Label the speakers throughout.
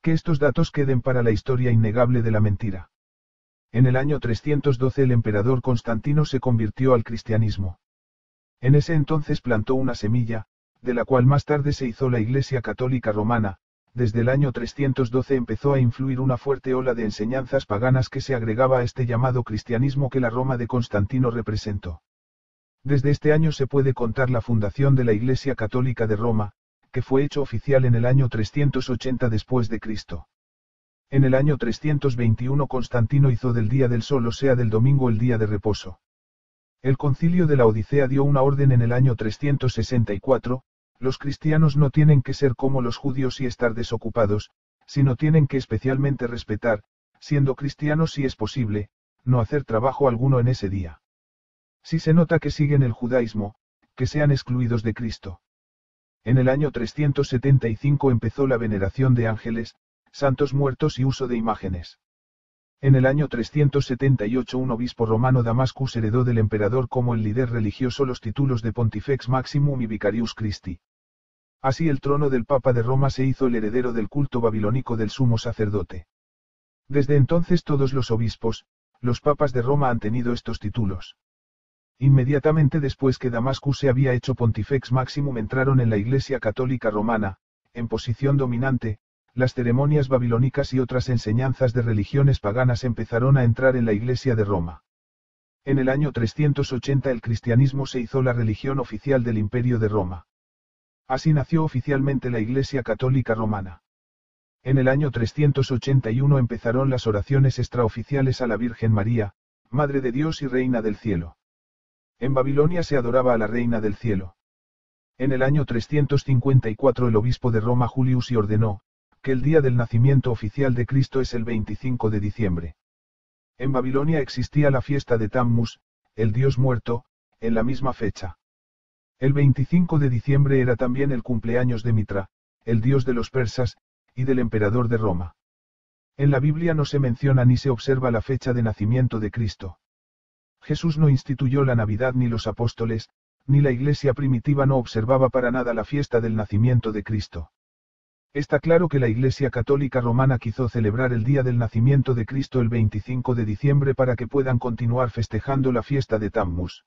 Speaker 1: que estos datos queden para la historia innegable de la mentira. En el año 312 el emperador Constantino se convirtió al cristianismo. En ese entonces plantó una semilla, de la cual más tarde se hizo la Iglesia Católica Romana. Desde el año 312 empezó a influir una fuerte ola de enseñanzas paganas que se agregaba a este llamado cristianismo que la Roma de Constantino representó. Desde este año se puede contar la fundación de la Iglesia Católica de Roma, que fue hecho oficial en el año 380 después de Cristo. En el año 321 Constantino hizo del día del sol, o sea del domingo, el día de reposo. El concilio de la Odisea dio una orden en el año 364, los cristianos no tienen que ser como los judíos y estar desocupados, sino tienen que especialmente respetar, siendo cristianos si es posible, no hacer trabajo alguno en ese día. Si se nota que siguen el judaísmo, que sean excluidos de Cristo. En el año 375 empezó la veneración de ángeles, santos muertos y uso de imágenes. En el año 378 un obispo romano Damascus heredó del emperador como el líder religioso los títulos de Pontifex Maximum y Vicarius Christi. Así el trono del Papa de Roma se hizo el heredero del culto babilónico del sumo sacerdote. Desde entonces todos los obispos, los papas de Roma han tenido estos títulos. Inmediatamente después que Damascus se había hecho Pontifex Maximum entraron en la Iglesia Católica Romana, en posición dominante, las ceremonias babilónicas y otras enseñanzas de religiones paganas empezaron a entrar en la Iglesia de Roma. En el año 380 el cristianismo se hizo la religión oficial del Imperio de Roma. Así nació oficialmente la Iglesia Católica Romana. En el año 381 empezaron las oraciones extraoficiales a la Virgen María, Madre de Dios y Reina del Cielo. En Babilonia se adoraba a la Reina del Cielo. En el año 354 el obispo de Roma Julius I ordenó, que el día del nacimiento oficial de Cristo es el 25 de diciembre. En Babilonia existía la fiesta de Tammuz, el dios muerto, en la misma fecha. El 25 de diciembre era también el cumpleaños de Mitra, el dios de los persas, y del emperador de Roma. En la Biblia no se menciona ni se observa la fecha de nacimiento de Cristo. Jesús no instituyó la Navidad ni los apóstoles, ni la Iglesia primitiva no observaba para nada la fiesta del nacimiento de Cristo. Está claro que la Iglesia Católica Romana quiso celebrar el día del nacimiento de Cristo el 25 de diciembre para que puedan continuar festejando la fiesta de Tammuz.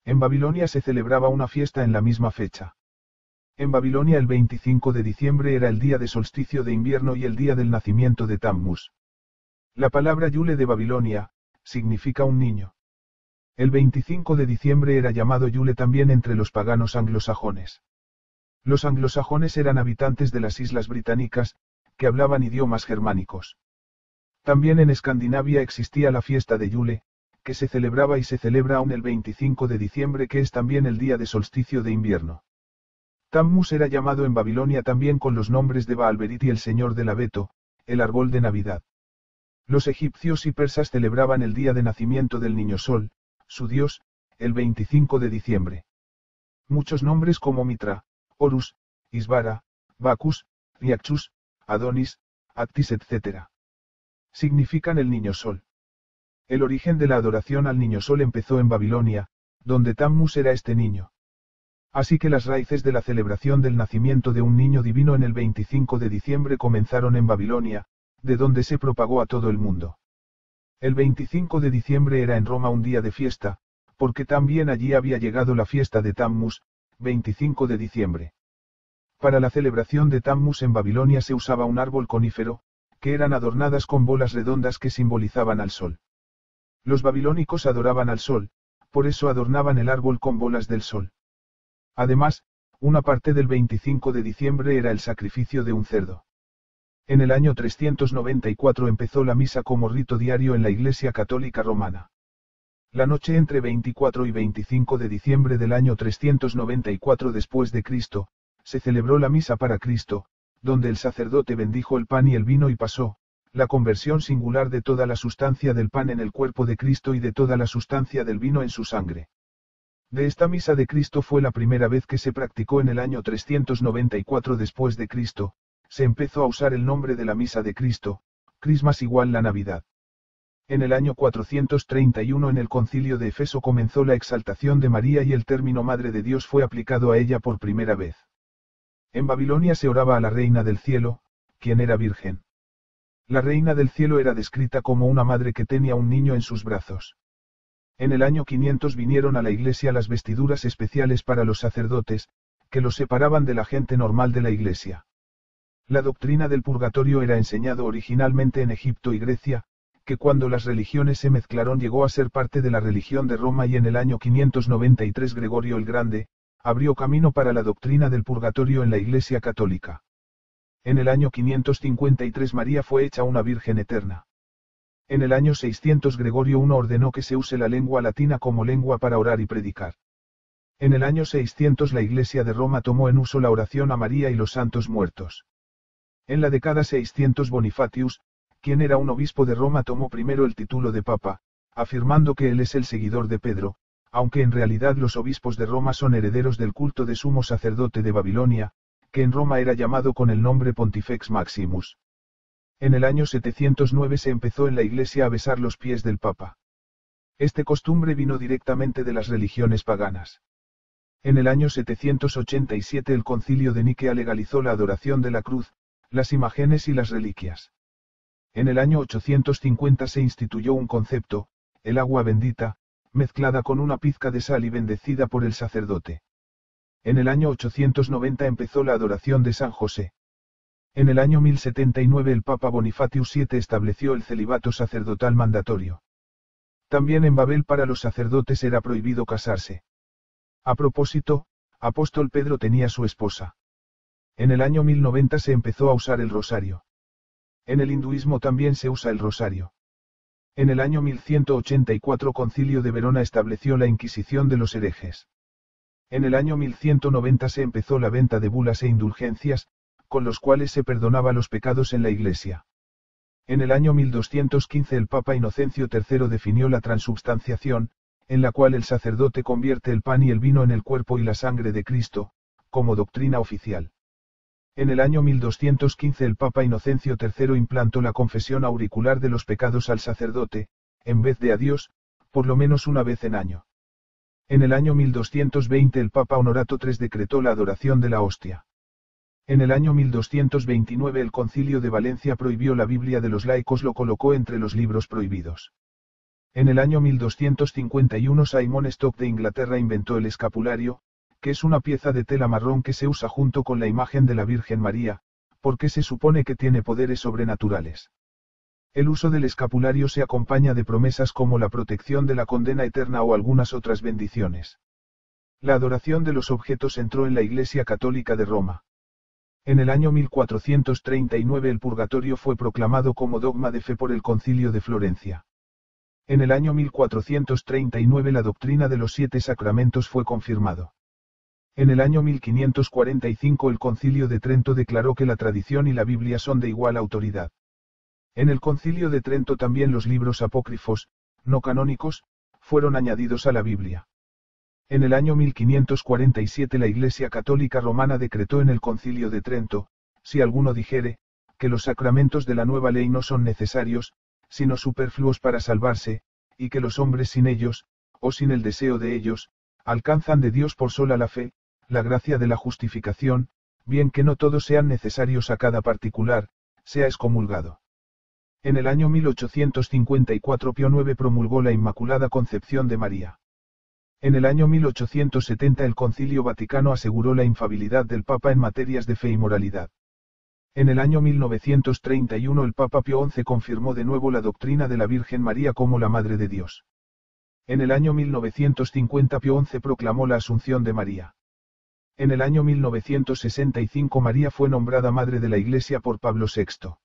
Speaker 1: En Babilonia se celebraba una fiesta en la misma fecha. En Babilonia el 25 de diciembre era el día de solsticio de invierno y el día del nacimiento de Tammuz. La palabra Yule de Babilonia, significa un niño. El 25 de diciembre era llamado Yule también entre los paganos anglosajones. Los anglosajones eran habitantes de las islas británicas, que hablaban idiomas germánicos. También en Escandinavia existía la fiesta de Yule, que se celebraba y se celebra aún el 25 de diciembre, que es también el día de solsticio de invierno. Tammuz era llamado en Babilonia también con los nombres de Baalberit y el señor del abeto, el árbol de Navidad. Los egipcios y persas celebraban el día de nacimiento del niño Sol, su dios, el 25 de diciembre. Muchos nombres como Mitra, Horus, Isvara, Bacchus, Riachus, Adonis, Actis etc. significan el niño Sol. El origen de la adoración al niño Sol empezó en Babilonia, donde Tammuz era este niño. Así que las raíces de la celebración del nacimiento de un niño divino en el 25 de diciembre comenzaron en Babilonia, de donde se propagó a todo el mundo. El 25 de diciembre era en Roma un día de fiesta, porque también allí había llegado la fiesta de Tammuz, 25 de diciembre. Para la celebración de Tammuz en Babilonia se usaba un árbol conífero, que eran adornadas con bolas redondas que simbolizaban al sol. Los babilónicos adoraban al sol, por eso adornaban el árbol con bolas del sol. Además, una parte del 25 de diciembre era el sacrificio de un cerdo. En el año 394 empezó la misa como rito diario en la Iglesia Católica Romana. La noche entre 24 y 25 de diciembre del año 394 después de Cristo, se celebró la misa para Cristo, donde el sacerdote bendijo el pan y el vino y pasó, la conversión singular de toda la sustancia del pan en el cuerpo de Cristo y de toda la sustancia del vino en su sangre. De esta misa de Cristo fue la primera vez que se practicó en el año 394 después de Cristo, se empezó a usar el nombre de la misa de Cristo, Crismas igual la Navidad. En el año 431 en el concilio de Efeso comenzó la exaltación de María y el término Madre de Dios fue aplicado a ella por primera vez. En Babilonia se oraba a la Reina del Cielo, quien era virgen. La reina del cielo era descrita como una madre que tenía un niño en sus brazos. En el año 500 vinieron a la iglesia las vestiduras especiales para los sacerdotes, que los separaban de la gente normal de la iglesia. La doctrina del purgatorio era enseñado originalmente en Egipto y Grecia, que cuando las religiones se mezclaron llegó a ser parte de la religión de Roma y en el año 593 Gregorio el Grande, abrió camino para la doctrina del purgatorio en la Iglesia católica. En el año 553 María fue hecha una Virgen eterna. En el año 600 Gregorio I ordenó que se use la lengua latina como lengua para orar y predicar. En el año 600 la Iglesia de Roma tomó en uso la oración a María y los santos muertos. En la década 600 Bonifatius, quien era un obispo de Roma, tomó primero el título de papa, afirmando que él es el seguidor de Pedro, aunque en realidad los obispos de Roma son herederos del culto de sumo sacerdote de Babilonia, que en Roma era llamado con el nombre Pontifex Maximus. En el año 709 se empezó en la iglesia a besar los pies del papa. Este costumbre vino directamente de las religiones paganas. En el año 787 el concilio de Nicea legalizó la adoración de la cruz, las imágenes y las reliquias. En el año 850 se instituyó un concepto, el agua bendita, mezclada con una pizca de sal y bendecida por el sacerdote. En el año 890 empezó la adoración de San José. En el año 1079 el Papa Bonifatius VII estableció el celibato sacerdotal mandatorio. También en Babel para los sacerdotes era prohibido casarse. A propósito, apóstol Pedro tenía su esposa. En el año 1090 se empezó a usar el rosario. En el hinduismo también se usa el rosario. En el año 1184 Concilio de Verona estableció la Inquisición de los herejes. En el año 1190 se empezó la venta de bulas e indulgencias, con los cuales se perdonaba los pecados en la Iglesia. En el año 1215 el Papa Inocencio III definió la transubstanciación, en la cual el sacerdote convierte el pan y el vino en el cuerpo y la sangre de Cristo, como doctrina oficial. En el año 1215 el Papa Inocencio III implantó la confesión auricular de los pecados al sacerdote, en vez de a Dios, por lo menos una vez en año. En el año 1220 el Papa Honorato III decretó la adoración de la hostia. En el año 1229 el Concilio de Valencia prohibió la Biblia de los laicos, lo colocó entre los libros prohibidos. En el año 1251 Simon Stock de Inglaterra inventó el escapulario, que es una pieza de tela marrón que se usa junto con la imagen de la Virgen María, porque se supone que tiene poderes sobrenaturales. El uso del escapulario se acompaña de promesas como la protección de la condena eterna o algunas otras bendiciones. La adoración de los objetos entró en la Iglesia Católica de Roma. En el año 1439 el purgatorio fue proclamado como dogma de fe por el Concilio de Florencia. En el año 1439 la doctrina de los 7 sacramentos fue confirmado. En el año 1545 el Concilio de Trento declaró que la tradición y la Biblia son de igual autoridad. En el Concilio de Trento también los libros apócrifos, no canónicos, fueron añadidos a la Biblia. En el año 1547 la Iglesia Católica Romana decretó en el Concilio de Trento, si alguno dijere, que los sacramentos de la nueva ley no son necesarios, sino superfluos para salvarse, y que los hombres sin ellos, o sin el deseo de ellos, alcanzan de Dios por sola la fe, la gracia de la justificación, bien que no todos sean necesarios a cada particular, sea excomulgado. En el año 1854 Pío IX promulgó la Inmaculada Concepción de María. En el año 1870 el Concilio Vaticano aseguró la infalibilidad del Papa en materias de fe y moralidad. En el año 1931 el Papa Pío XI confirmó de nuevo la doctrina de la Virgen María como la Madre de Dios. En el año 1950 Pío XI proclamó la Asunción de María. En el año 1965 María fue nombrada Madre de la Iglesia por Pablo VI.